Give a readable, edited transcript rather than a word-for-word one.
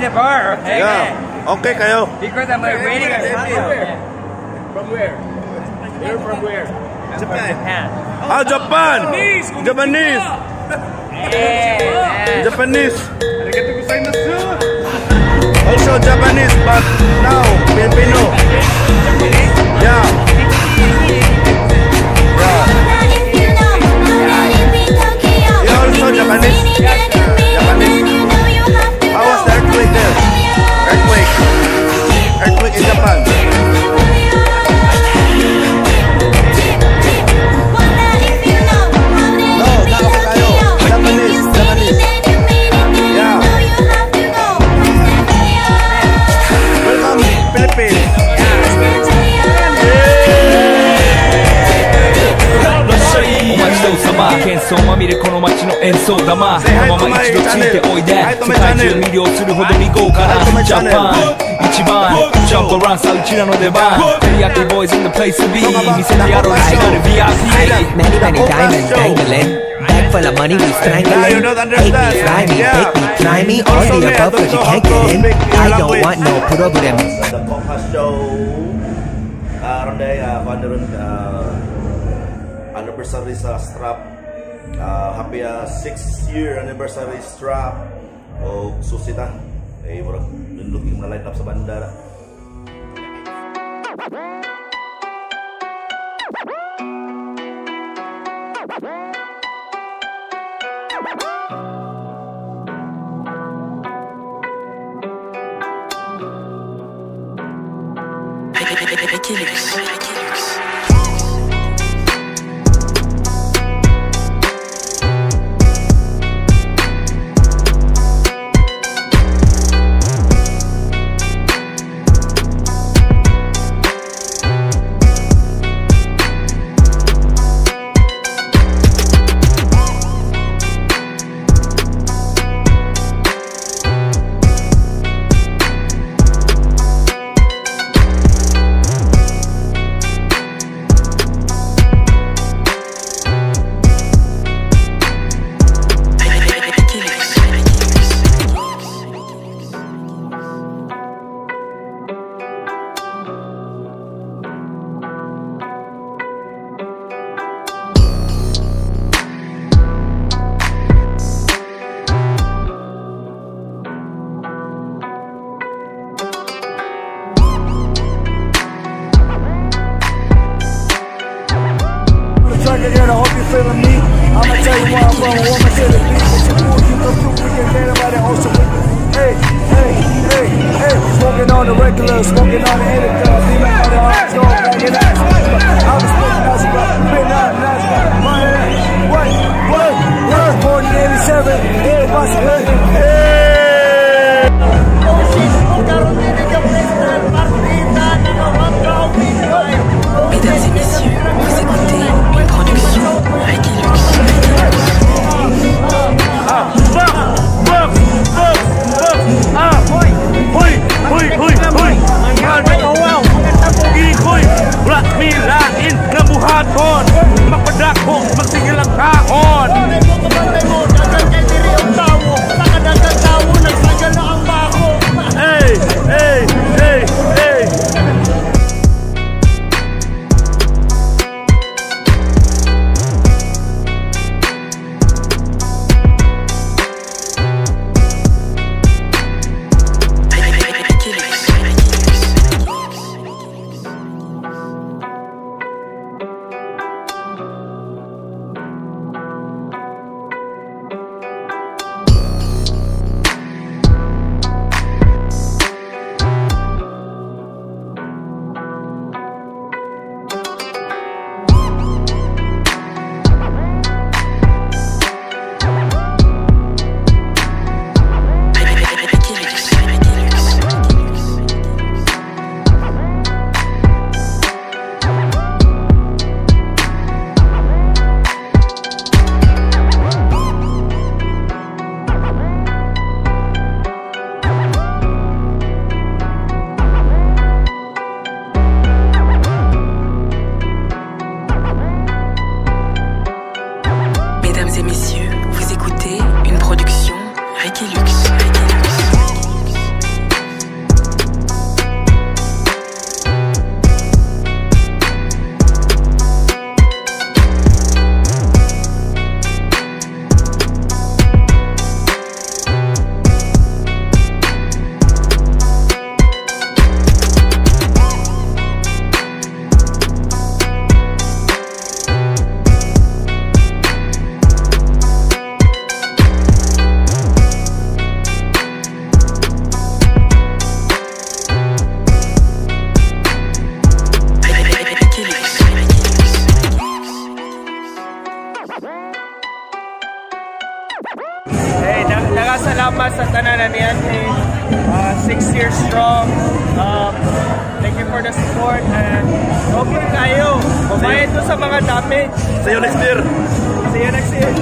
the bar. Yeah. Okay kayo. Because I'm waiting at From where? You're from where? Japan. Ah, Japan. Japanese. Japanese. Also Japanese, but now Filipino. Yeah. You also Japanese? Japanese. How was the earthquake there? Earthquake in Japan. No, not kayo. Japanese. Yeah. Welcome, Philippines. Jump around, Saluchino de Ban. Teriyaki boys in the place to be. Me say the other I got a VIP. Many diamonds dangling. Bag full of money we strangling. Hate me, fry me, bake me, try me. All the above cause you can't get in. I don't want no problem. thekokasshow. Ronday, anniversary sa strap. Happy 6-year anniversary strap. O susita. Eh, bro, looking na line up sa bandara. I hope you're feeling me. I'ma tell you where I'm from, what I'ma tell the beat. But you fools, you come through, we can get about it also with me. Hey, smoking on the regular, smoking on the editor. Be like how the arms go, back it up. I was smoking out some rock, been out and out, what? Born in 87, hey, possibility, hey! Mesdames et messieurs, vous écoutez une production Holiclivecebu. Magsigil ang taon. salamat sa tanan niyan. 6 years strong. Thank you for the support and okay kayo. Babayad to sa mga damage. See you next year. See you next year.